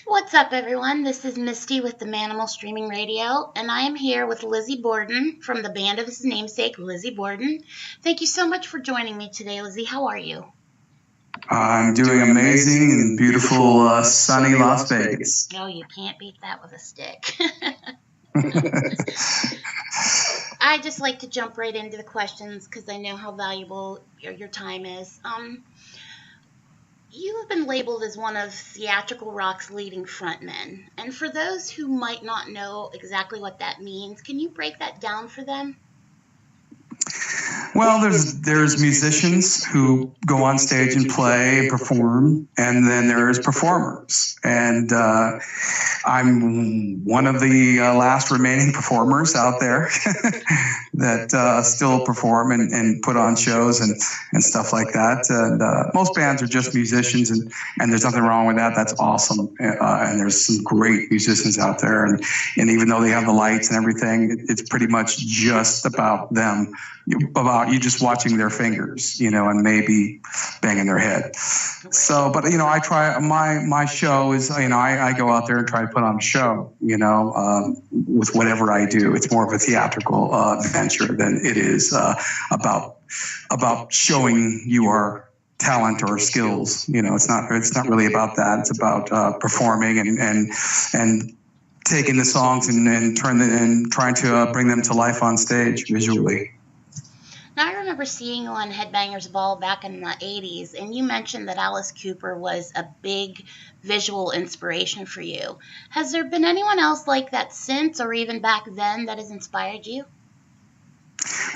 What's up, everyone? This is Misty with the Manamal Streaming Radio, and I am here with Lizzy Borden from the band of his namesake, Lizzy Borden. Thank you so much for joining me today, Lizzy. How are you? I'm doing amazing in beautiful, sunny Las Vegas. Oh, you can't beat that with a stick. I just like to jump right into the questions because I know how valuable your time is. You have been labeled as one of theatrical rock's leading frontmen. And for those who might not know exactly what that means, can you break that down for them? Well, there's musicians who go on stage and play and perform, and then there's performers. And I'm one of the last remaining performers out there that still perform and put on shows and stuff like that. And most bands are just musicians, and there's nothing wrong with that. That's awesome. And there's some great musicians out there. And even though they have the lights and everything, it's pretty much just about them, about you just watching their fingers, and maybe banging their head. So, but, I try, my show is, I go out there and try to put on a show, with whatever I do. It's more of a theatrical venture than it is about showing your talent or skills. It's not really about that. It's about performing and taking the songs and trying to bring them to life on stage visually. Now, I remember seeing you on Headbangers Ball back in the 80s, and you mentioned that Alice Cooper was a big visual inspiration for you. Has there been anyone else like that since, or even back then, that has inspired you?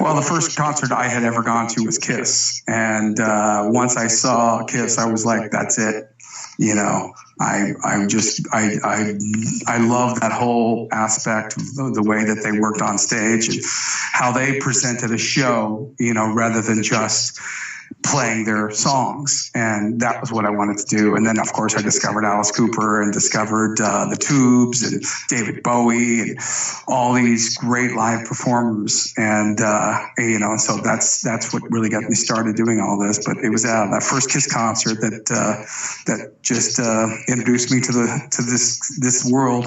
Well, the first concert I had ever gone to was Kiss. And once I saw Kiss, I was like, that's it. I love that whole aspect of the way that they worked on stage and how they presented a show, rather than just playing their songs. And that was what I wanted to do. And then, of course, I discovered Alice Cooper and discovered the Tubes and David Bowie and all these great live performers. And, so that's what really got me started doing all this. But it was that first Kiss concert that just introduced me to this world.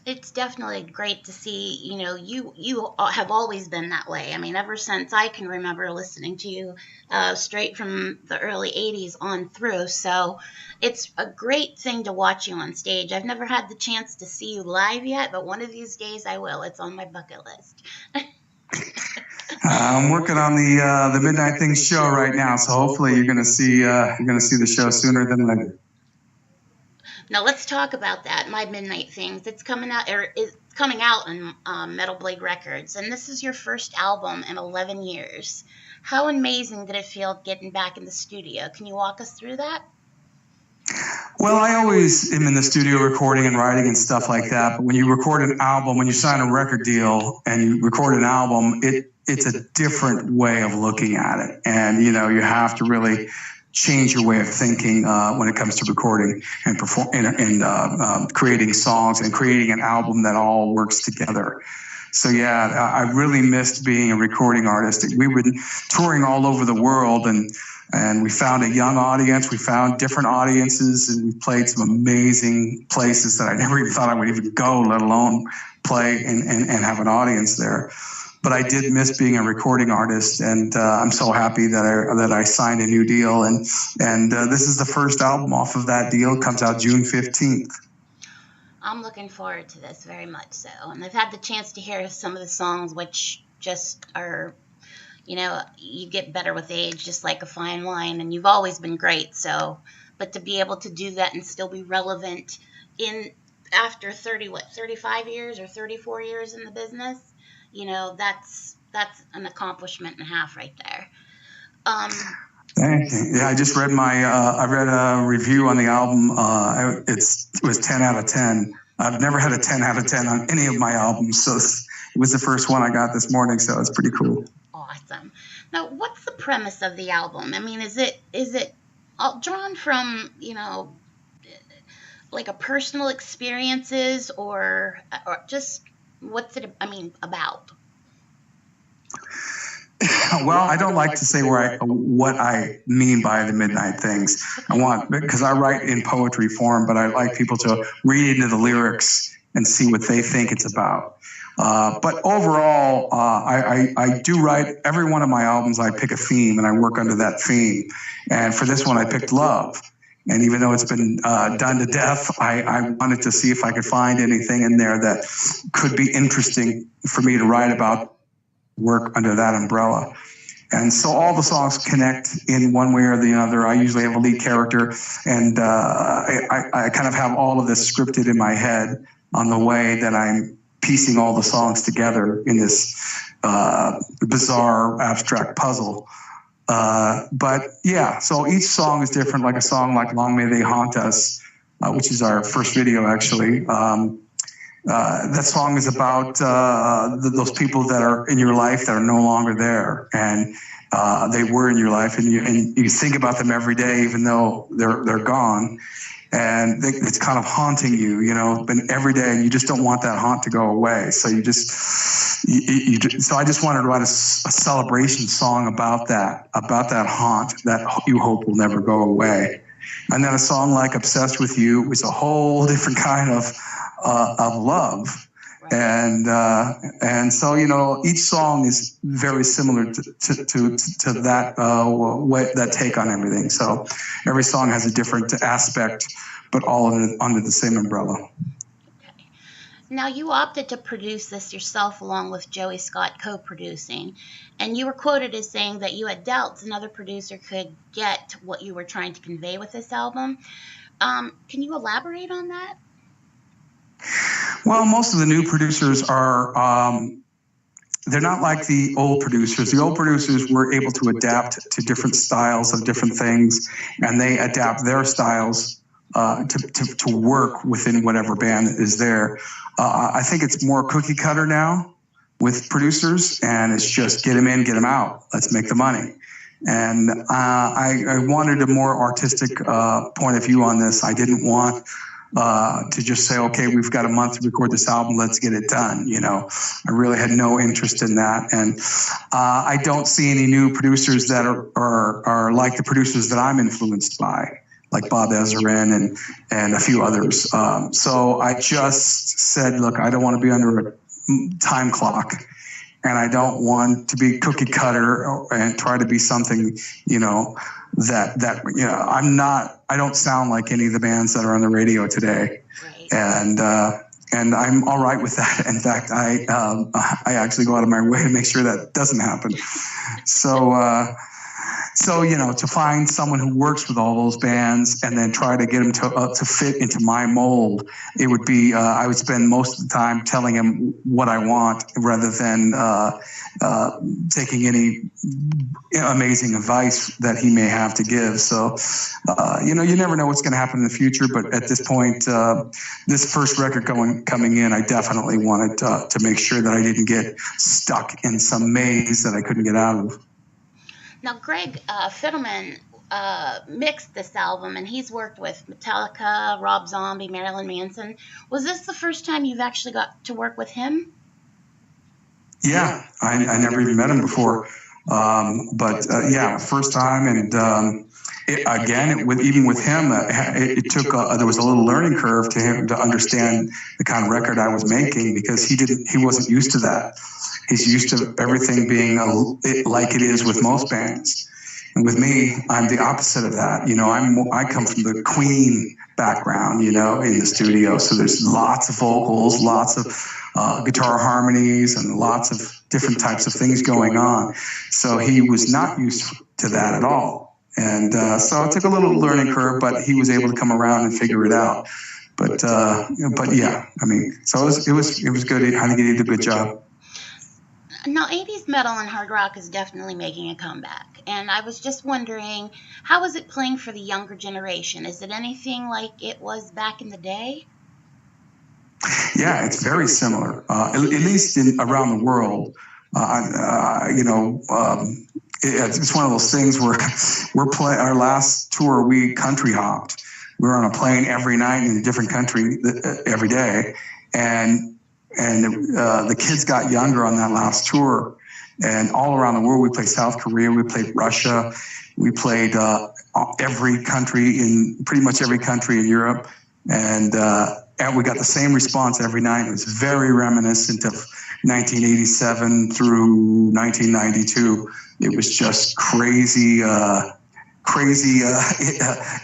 It's definitely great to see, you have always been that way. I mean, ever since I can remember listening to you straight from the early 80s on through. So it's a great thing to watch you on stage. I've never had the chance to see you live yet, but one of these days I will. It's on my bucket list. I'm working on the Midnight Things show right now, so hopefully you're gonna see the show sooner than later. Now let's talk about that. My Midnight Things. It's coming out on Metal Blade Records, and this is your first album in 11 years. How amazing did it feel getting back in the studio? Can you walk us through that? Well, I always am in the studio recording and writing and stuff like that. But when you record an album, when you sign a record deal and you record an album, it's a different way of looking at it, and you have to really change your way of thinking when it comes to recording and creating songs and creating an album that all works together. So yeah, I really missed being a recording artist. We were touring all over the world, and we found a young audience. We found different audiences, and we played some amazing places that I never even thought I would even go, let alone play and have an audience there. But I did miss being a recording artist, and I'm so happy that I signed a new deal. And this is the first album off of that deal. It comes out June 15th. I'm looking forward to this very much so. And I've had the chance to hear some of the songs, which just are, you get better with age, just like a fine wine. And you've always been great. So, but to be able to do that and still be relevant after 35 years or 34 years in the business, that's an accomplishment and a half right there. Thank you. Yeah, I just read I read a review on the album. It was 10 out of 10. I've never had a 10 out of 10 on any of my albums, so it was the first one I got this morning, so it's pretty cool. Awesome. Now, what's the premise of the album? I mean, is it all drawn from, like a personal experiences or just what's it, about? Well, I don't like to say what I mean by the midnight things. Because I write in poetry form, but I like people to read into the lyrics and see what they think it's about. But overall, I do write every one of my albums. I pick a theme and I work under that theme. And for this one, I picked love. And even though it's been done to death, I wanted to see if I could find anything in there that could be interesting for me to write about, work under that umbrella. And so all the songs connect in one way or the other. I usually have a lead character, and I kind of have all of this scripted in my head on the way that I'm piecing all the songs together in this bizarre abstract puzzle. But yeah, so each song is different. Like a song like Long May They Haunt Us, which is our first video actually. That song is about those people that are in your life that are no longer there, and they were in your life, and you think about them every day, even though they're gone, and it's kind of haunting you, but every day, and you just don't want that haunt to go away. So so I just wanted to write a celebration song about that haunt that you hope will never go away. And then a song like Obsessed With You is a whole different kind of love. And so, each song is very similar to that that take on everything. So every song has a different aspect, but all under the same umbrella. Okay. Now, you opted to produce this yourself along with Joey Scott co-producing, and you were quoted as saying that you had doubts another producer could get what you were trying to convey with this album. Can you elaborate on that? Well, most of the new producers are, they're not like the old producers. The old producers were able to adapt to different styles of different things, and they adapt their styles to work within whatever band is there. I think it's more cookie cutter now with producers, and it's just get them in, get them out. Let's make the money. And I wanted a more artistic point of view on this. I didn't want to just say, okay, we've got a month to record this album, let's get it done. I really had no interest in that. And I don't see any new producers that are like the producers that I'm influenced by, like Bob Ezrin and a few others. So I just said, look, I don't want to be under a time clock, and I don't want to be cookie cutter and try to be something, I don't sound like any of the bands that are on the radio today. Right. And I'm all right with that. In fact, I actually go out of my way to make sure that doesn't happen. So, to find someone who works with all those bands and then try to get them to fit into my mold, it would be, I would spend most of the time telling him what I want rather than taking any amazing advice that he may have to give. So, you never know what's going to happen in the future. But at this point, this first record coming in, I definitely wanted to make sure that I didn't get stuck in some maze that I couldn't get out of. Now, Greg Fidelman mixed this album, and he's worked with Metallica, Rob Zombie, Marilyn Manson. Was this the first time you've actually got to work with him? Yeah, I never even met him before. But first time. And even with him, it took, there was a little learning curve to him to understand the kind of record I was making, because he wasn't used to that. He's used to everything being like it is with most bands. And with me, I'm the opposite of that. I come from the Queen background, in the studio. So there's lots of vocals, lots of guitar harmonies, and lots of different types of things going on. So he was not used to that at all. And so it took a little learning curve, but he was able to come around and figure it out. But yeah, so it was good. I think he did a good job. Now, 80s metal and hard rock is definitely making a comeback, and I was just wondering, how is it playing for the younger generation? Is it anything like it was back in the day? Yeah, it's very similar, at least around the world. It's one of those things where our last tour, we country hopped. We were on a plane every night in a different country every day, and the kids got younger on that last tour, and all around the world. We played South Korea, we played Russia, we played every country pretty much every country in Europe, and we got the same response every night. It was very reminiscent of 1987 through 1992. It was just crazy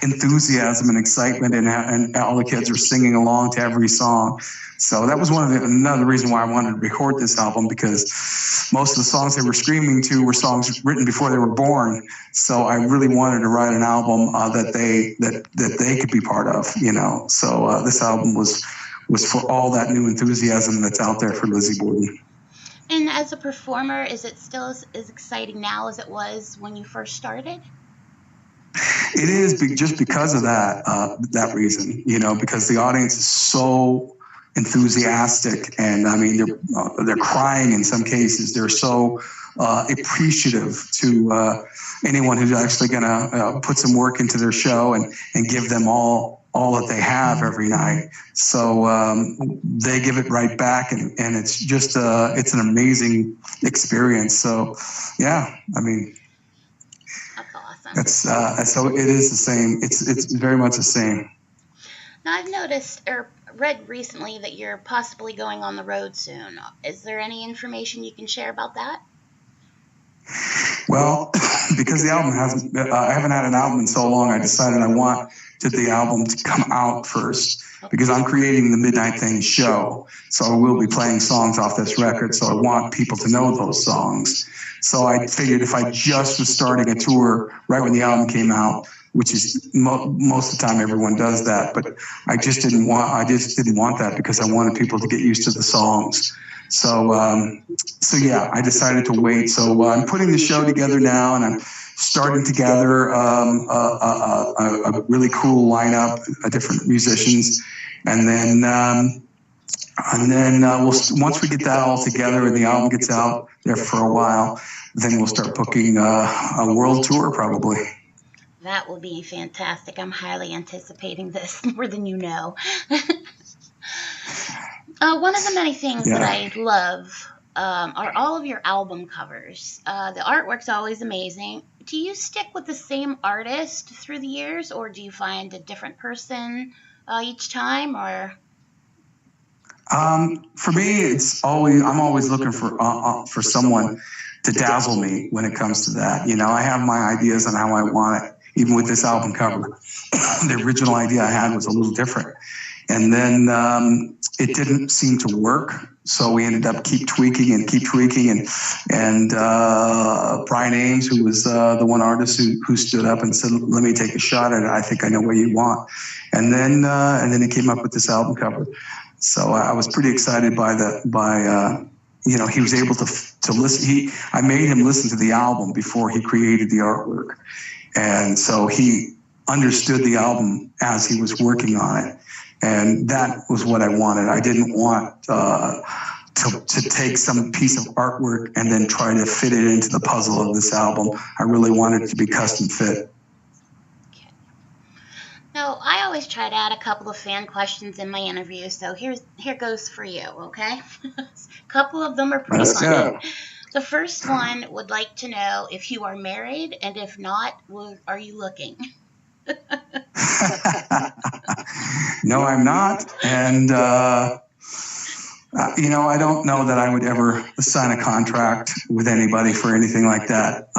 enthusiasm and excitement, and all the kids were singing along to every song. So that was another reason why I wanted to record this album, because most of the songs they were screaming to were songs written before they were born. So I really wanted to write an album that they could be part of, you know. So this album was for all that new enthusiasm that's out there for Lizzy Borden. And as a performer, is it still as exciting now as it was when you first started? It is just because of that reason, you know, because the audience is so enthusiastic, and I mean they're crying in some cases. They're so appreciative to anyone who's actually going to put some work into their show and give them all that they have every night. So they give it right back, and it's just it's an amazing experience. So yeah, I mean. That's so it is the same. It's very much the same. Now, I've noticed or read recently that you're possibly going on the road soon. Is there any information you can share about that? Well, because the album I haven't had an album in so long, I decided I wanted the album to come out first, because I'm creating the Midnight Thing show. So I will be playing songs off this record. So I want people to know those songs. So I figured if I just was starting a tour right when the album came out, which is most of the time everyone does that, but I just didn't want that, because I wanted people to get used to the songs. So yeah, I decided to wait. So I'm putting the show together now, and I'm starting to gather a really cool lineup of different musicians, and then once we get that all together and the album gets out there for a while, then we'll start booking a world tour probably. That will be fantastic. I'm highly anticipating this, more than you know. One of the many things that I love are all of your album covers. The artwork's always amazing. Do you stick with the same artist through the years, or do you find a different person each time? Or for me, I'm always looking for someone to dazzle me when it comes to that. You know, I have my ideas on how I want it. Even with this album cover, the original idea I had was a little different, and then it didn't seem to work. So we ended up keep tweaking, and Brian Ames, who was the one artist who stood up and said, "Let me take a shot at it. I think I know what you want." And then he came up with this album cover. So I was pretty excited by you know, he was able to listen. I made him listen to the album before he created the artwork, and so he understood the album as he was working on it. And that was what I wanted. I didn't want to take some piece of artwork and then try to fit it into the puzzle of this album. I really wanted it to be custom fit. Okay. Now, I always try to add a couple of fan questions in my interview, so here goes for you, okay? A couple of them are pretty fun. The first one would like to know if you are married, and if not, are you looking? No, I'm not. And, you know, I don't know that I would ever sign a contract with anybody for anything like that.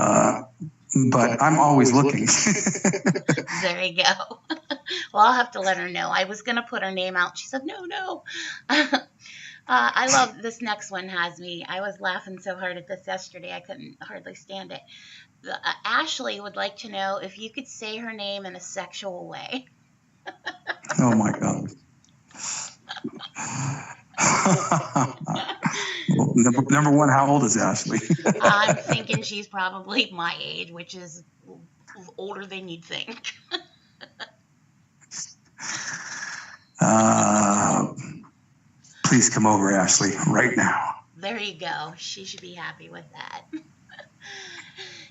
But I'm always looking. There you go. Well, I'll have to let her know. I was going to put her name out. She said, no. I love this next one has me. I was laughing so hard at this yesterday, I couldn't hardly stand it. Ashley would like to know if you could say her name in a sexual way. Oh, my God. Well, number one, how old is Ashley? I'm thinking she's probably my age, which is older than you'd think. Please come over, Ashley, right now. There you go. She should be happy with that.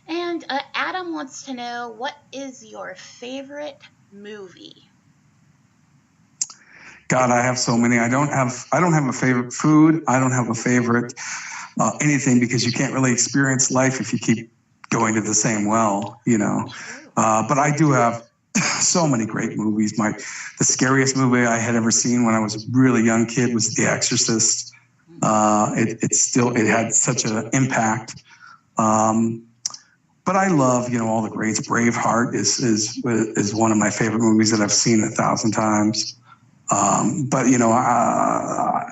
And Adam wants to know, what is your favorite movie? God, I have so many. I don't have a favorite food. I don't have a favorite anything, because you can't really experience life if you keep going to the same well, you know. But I do have so many great movies. The scariest movie I had ever seen when I was a really young kid was The Exorcist. It had such an impact. But I love, you know, all the greats. Braveheart is one of my favorite movies that I've seen 1,000 times. But you know, I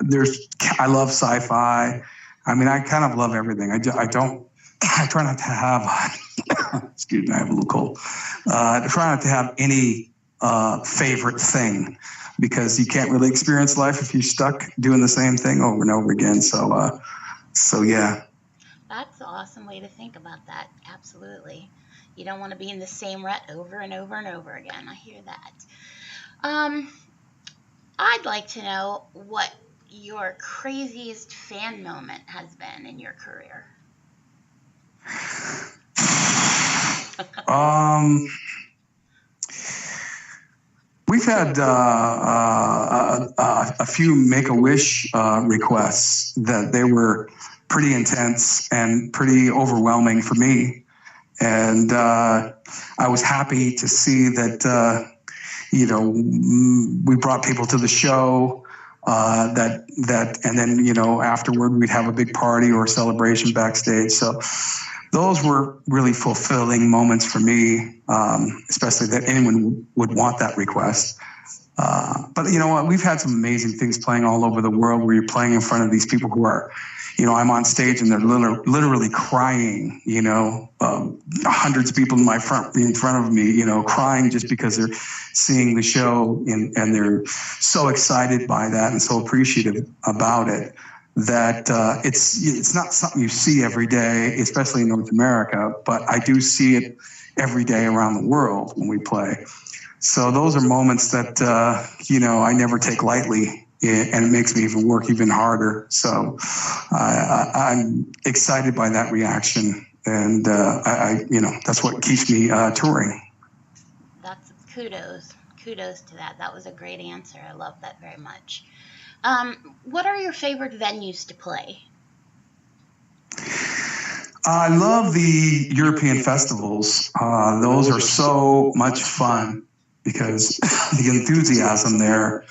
love sci-fi. I mean, I kind of love everything. I try not to have, excuse me, I have a little cold. I try not to have any favorite thing, because you can't really experience life if you're stuck doing the same thing over and over again. So yeah. That's an awesome way to think about that. Absolutely. You don't want to be in the same rut over and over and over again. I hear that. Um, I'd like to know what your craziest fan moment has been in your career. We've had a few Make-A-Wish requests that they were pretty intense and pretty overwhelming for me. And I was happy to see that, you know, we brought people to the show, and then, you know, afterward we'd have a big party or a celebration backstage. So those were really fulfilling moments for me, especially that anyone would want that request. But you know what? We've had some amazing things playing all over the world, where you're playing in front of these people who are, you know, I'm on stage and they're literally crying, you know, hundreds of people in front of me, you know, crying just because they're seeing the show, and they're so excited by that and so appreciative about it, that it's not something you see every day, especially in North America, but I do see it every day around the world when we play. So those are moments that, you know, I never take lightly, and it makes me even work even harder. So I'm excited by that reaction, and you know, that's what keeps me touring. That's kudos to that. That was a great answer. I love that very much. What are your favorite venues to play? I love the European festivals. Those are so much fun, because the enthusiasm there,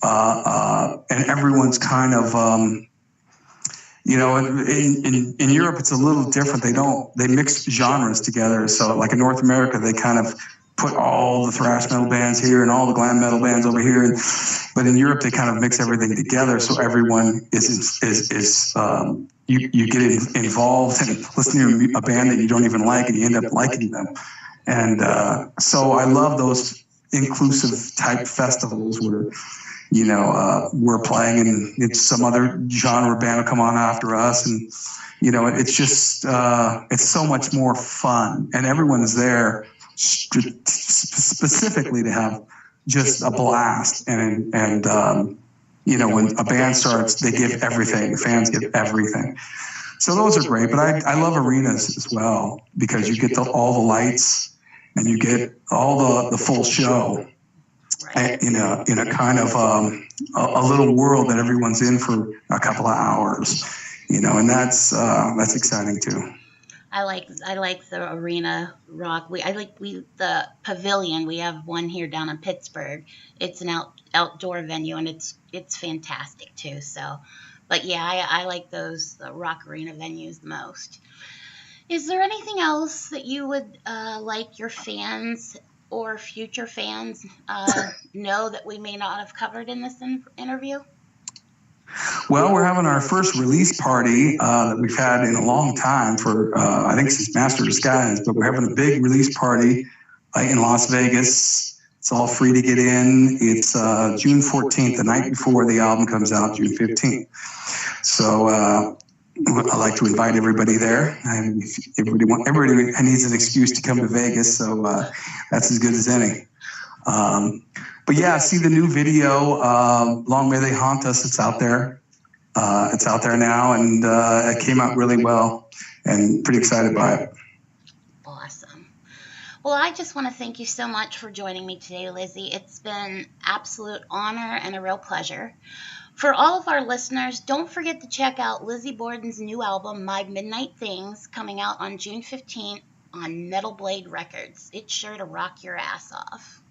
and everyone's kind of, you know, in Europe it's a little different. They mix genres together. So like in North America, they kind of put all the thrash metal bands here and all the glam metal bands over here. But in Europe, they kind of mix everything together, so everyone you get involved and listening to a band that you don't even like, and you end up liking them. And so I love those inclusive type festivals where, you know, we're playing and it's some other genre band will come on after us, and you know, it's just it's so much more fun, and everyone's there specifically to have just a blast. And you know, when a band starts, they give everything. The fans give everything. So those are great. But I love arenas as well, because you get all the lights and you get all the full show in a kind of a little world that everyone's in for a couple of hours, you know, and that's exciting too. I like the arena rock. The pavilion. We have one here down in Pittsburgh. It's an outdoor venue, and it's fantastic too. So, but yeah, I like the rock arena venues the most. Is there anything else that you would like your fans or future fans know that we may not have covered in this interview? Well, we're having our first release party that we've had in a long time for, I think, since Master Disguise, but we're having a big release party in Las Vegas. It's all free to get in. It's June 14th, the night before the album comes out, June 15th. So I'd like to invite everybody there. And everybody needs an excuse to come to Vegas, so that's as good as any. But yeah, see the new video, Long May They Haunt Us. It's out there. It's out there now, and it came out really well, and pretty excited by it. Awesome. Well, I just want to thank you so much for joining me today, Lizzy. It's been an absolute honor and a real pleasure. For all of our listeners, don't forget to check out Lizzy Borden's new album, My Midnight Things, coming out on June 15th on Metal Blade Records. It's sure to rock your ass off.